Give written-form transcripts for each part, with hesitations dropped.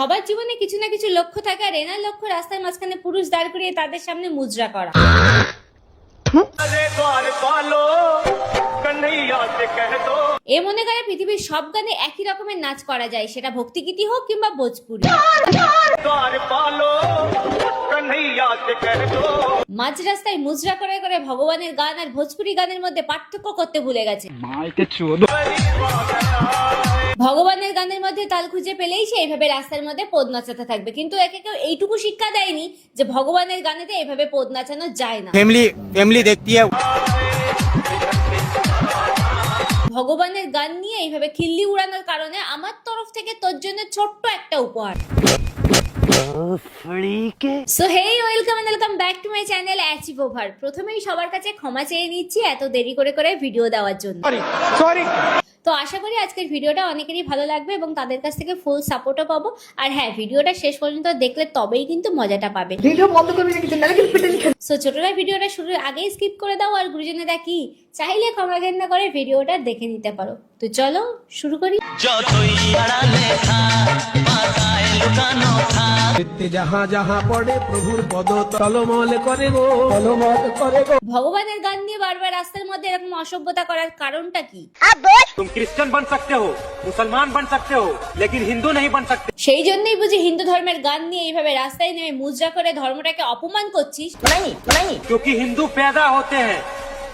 সবার জীবনে কিছু না কিছু লক্ষ্য থাকে, আর এনার লক্ষ্য রাস্তার মাঝখানে পুরুষ দাঁড় করিয়ে তাদের সামনে মুজরা করা। এ মনে করে পৃথিবীর সব গানে একই রকমের নাচ করা যায়, সেটা ভক্তিগীতি হোক কিংবা ভোজপুরি। মাঝ রাস্তায় মুজরা করে করে ভগবানের গান আর ভোজপুরি গানের মধ্যে পার্থক্য করতে ভুলে গেছে। ভগবানের গানের মধ্যে তাল খুঁজে পেলেই সে এইভাবে রাস্তার মধ্যে পদ নাচাতে থাকবে, কিন্তু একে কেউ এইটুকু শিক্ষা দেয়নি যে ভগবানের গানেতে এইভাবে পদ নাচানো যায় না। फैमिली देखती है। ভগবানের গান নিয়ে এইভাবে খিল্লি উড়ানোর কারণে আমার তরফ থেকে তোর জন্য ছোট্ট একটা উপহার। So hey, welcome and welcome back to my channel achieve over. প্রথমেই সবার কাছে ক্ষমা চেয়ে নিচ্ছি এত দেরি করে ভিডিও দেওয়ার জন্য। তো আশা করি আজকের ভিডিওটা অনেকেরই ভালো লাগবে এবং তাদের কাছ থেকে ফুল সাপোর্টও পাবো। আর হ্যাঁ, ভিডিওটা শেষ পর্যন্ত দেখলে তবেই কিন্তু মজাটা পাবে। ভিডিও বন্ধ করবি না কিন্তু, নালে কিন্তু পিটে নিখে। সো ছোটরা ভিডিওটা শুরুর আগেই স্কিপ করে দাও, আর গুরুজনেরা কি চাইলে ক্ষমা ঘেন্না করে ভিডিওটা দেখে নিতে পারো। তো চলো শুরু করি। जहाँ जहाँ पड़े प्रभुर पद तलमल करे गो, तलमल करे गो। ভগবানের গান নিয়ে বারবার রাস্তার মধ্যে এরকম অসভ্যতা করার কারণটা কি? तुम क्रिश्चियन बन सकते हो, मुसलमान बन सकते हो, लेकिन हिंदू नहीं बन सकते। সেই জন্যই বুঝি হিন্দু ধর্মের গান নিয়ে এইভাবে রাস্তায় নেমে মুজরা করে ধর্মটাকে অপমান করছিস। क्योंकि हिंदू पैदा होते हैं,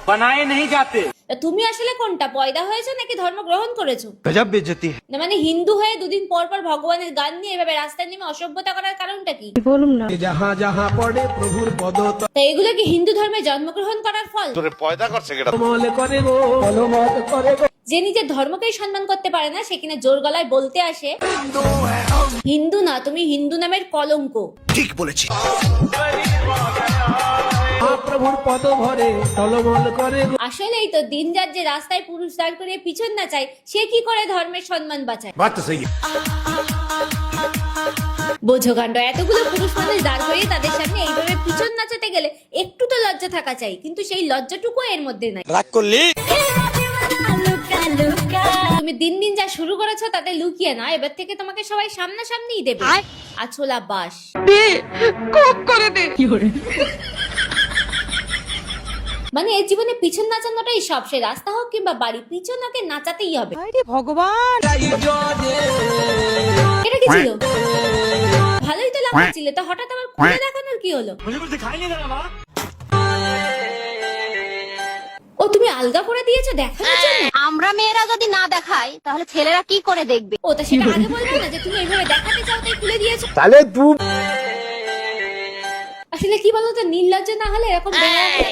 बनाए नहीं जाते। তা তুমি আসলে कोनটা, পয়দা হয়েছো নাকি ধর্ম গ্রহণ করেছো? गजब बेइज्जती है। না মানে হিন্দু হয়ে দুদিন পর পর ভগবানের গান নিয়ে এইভাবে রাস্তায় নেমে অসভ্যতা করার কারণটা কি? जहाँ जहाँ पड़े प्रभुर पद তা এগুলো কি হিন্দু ধর্মে জন্মগ্রহণ করার ফল? तलमल करे गो, तलमल करे गो। যে নিজের ধর্মকেই সম্মান করতে পারে না সে কিনা জোর গলায় বলতে আসে হিন্দু না, তুমি হিন্দু নামের কলঙ্ক। ठीक बोलेছি। প্রভুর পদ ভরে তলমল করে গো। আসলেই তো দিন যার যে রাস্তায় পুরুষ দাঁড় করিয়ে পিছন না চায়, সে কি করে ধর্মের সম্মান বাঁচায়? बात तो सही है। বোঝো কাণ্ড, এতগুলো পুরুষ মানুষ দাঁড় করিয়ে তাদের সামনে এইভাবে পিছন নাচাতে গেলে একটু তো লজ্জা থাকা চাই, কিন্তু সেই লজ্জাটুকু এর মধ্যে নাই। রাগ করলি? তুমি দিন দিন যা শুরু করেছো তাতে লুকিয়ে না, এবার থেকে তোমাকে সবাই সামনাসামনিই দেবে। আছোলা বাস মানে এর জীবনে পিছন নাচানোটাই সব, সে রাস্তা হোক কিংবা বাড়ি, পিছন ওকে নাচাতেই হবে। এটা কি ছিল? ভালোই তো লাগছিল, তো হঠাৎ আবার খুলে দেখানোর কি হলো? ও তুমি আলগা করে দিয়েছো দেখানোর জন্য? আমরা মেয়েরা যদি না দেখাই তাহলে ছেলেরা কি করে দেখবে? ও তা সেটা আগে বলবে না যে তুমি এইভাবে দেখাতে চাও তাই খুলে দিয়েছো? তাহলে তুই আসলে কি বলতো, নির্লজ্জ না হলে এরকম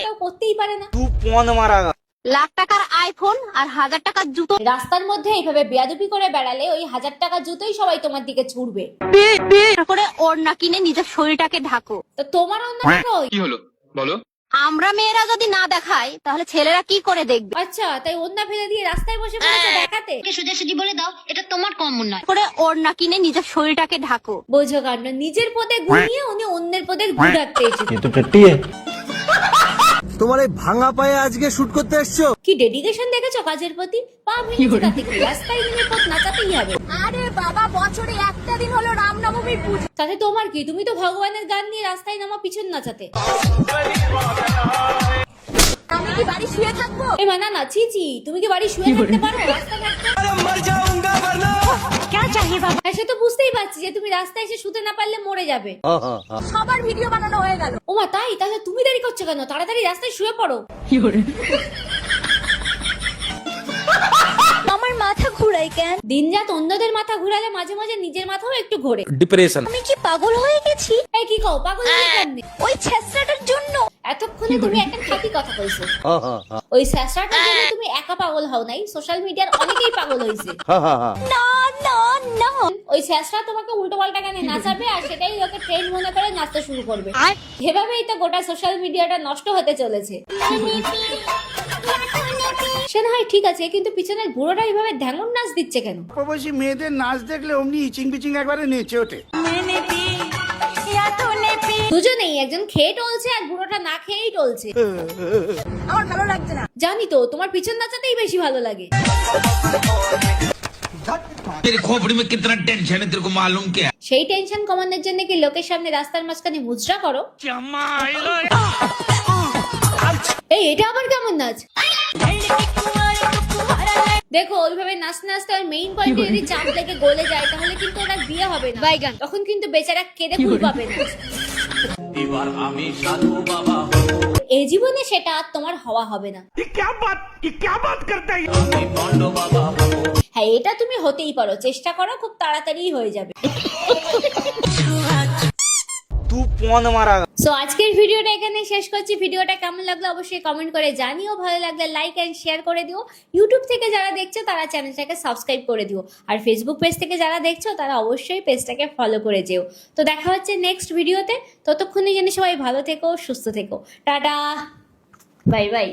কেউ করতেই পারে না। পন মারা। লাখ টাকার আইফোন আর 1000 টাকার জুতো রাস্তার মধ্যে এইভাবে বেয়াদবি করে বেড়ালে ওই 1000 টাকা জুতোই সবাই তোমার দিকে ছুড়বে। করে ওড়না কিনে নিজের শরীরটাকে ঢাকো। তো তোমার অন্য কি হলো বলো? আমরা মেয়েরা যদি না দেখাই তাহলে ছেলেরা কি করে দেখবে? আচ্ছা, তাই ওন্না ফেলে দিয়ে রাস্তায় বসে পড়েছো দেখাতে? সোজাসুজি বলে দাও, এটা তোমার কমন নয়। করে ওড়না কিনে নিজের শরীরটাকে ঢাকো। বোঝো কাণ্ড, নিজের পদে ঘুমিয়ে উনি অন্যের পদে ঘুরাতে এসেছে। তোমার এই ভাঙা পায়ে আজকে শুট করতে এসছো? কি ডেডিকেশন দেখেছো কাজের প্রতি? পা ভেঙেছে তাতে কি, রাস্তায় নেমে পথ নাচাতেই হবে। আরে বাবা, বছরে একটা দিন হলো রামনবমীর পূজা। তাতে তোমার কি? তুমি তো ভগবানের গান নিয়ে রাস্তায় নামা পিছন নাচাতে। আমি কি বাড়ি শুয়ে থাকবো? এ মানা না, ছি ছি, তুমি কি বাড়ি শুয়ে থাকতে পারো রাস্তায় থাকতে? কেন চাহিয়ে বাবা? সে তো বুঝতেই পারছি যে তুমি রাস্তায় এসে শুতে না পারলে মরে যাবে। সবার ভিডিও বানানো হয়ে গেল। ওমা তাই? তাহলে তুমি দেরি করছো কেন? তাড়াতাড়ি রাস্তায় শুয়ে পড়ো। আমার মাথা ঘুরাই কেন? দিনরাত অন্যদের মাথা ঘুরালে মাঝে মাঝে নিজের মাথাও একটু ঘোরে। ডিপ্রেশন। আমি কি পাগল হয়ে গেছি? এই কি কও, পাগল হয়ে কেমনে? ওই ছেঁচড়াটার জন্য। এতক্ষণে তুমি একটা খাঁটি কথা কইছো। ওই স্যাসরাটার জন্য তুমি একা পাগল হও নাই, সোশ্যাল মিডিয়ার অনেকেই পাগল হইছে। না না না, ওই স্যাসরা তোমাকে উল্টো পাল্টা গানে নাচাবে আর সেটাই ওকে ট্রেন্ড মনে করে নাচতে শুরু করবে। এভাবেই তো গোটা সোশ্যাল মিডিয়াটা নষ্ট হতে চলেছে। সে না হয় ঠিক আছে, কিন্তু পিছনের বুড়োটা এইভাবে ধ্যাঙ্গন নাচ দিচ্ছে কেন? প্রবাসী মেয়েদের নাচ দেখলে অমনি ইচিং বিচিং একবারে নেচে ওঠে। দুজনেই, একজন খেয়ে টলছে আর বুড়োটা না খেয়েই টলছে। আমার ভালো লাগছে না। জানি তো, তোমার পিছন নাচাতেই বেশি ভালো লাগে। तेरी खोपड़ी में कितना टेंशन है तेरे को मालूम क्या? সেই টেনশন কমানোর জন্য কি লোকের সামনে রাস্তার মাঝখানে মুজরা করো? এই এটা আবার কেমন নাচ? দেখো ওইভাবে নাচতে নাচতে ওর মেইন পয়েন্টে যদি চাপ থেকে গলে যায় তাহলে কিন্তু ওরা বিয়ে হবে না, তখন কিন্তু বেচারা কেঁদে কুল পাবে না। এই জীবনে সেটা আর তোমার হওয়া হবে না। হ্যাঁ এটা তুমি হতেই পারো, চেষ্টা করো, খুব তাড়াতাড়ি হয়ে যাবে। সো আজকের ভিডিওটা এখানে শেষ করছি। ভিডিওটা কেমন লাগলো অবশ্যই কমেন্ট করে জানিও, ভালো লাগলে লাইক এন্ড শেয়ার করে দিও। ইউটিউব থেকে যারা দেখছো তারা চ্যানেলটাকে সাবস্ক্রাইব করে দিও, আর ফেসবুক পেজ থেকে যারা দেখছো তারা অবশ্যই পেজটাকে ফলো করে যেও। তো দেখা হচ্ছে নেক্সট ভিডিওতে, ততক্ষণে যেন সবাই ভালো থেকো, সুস্থ থেকো। Tata, bye bye.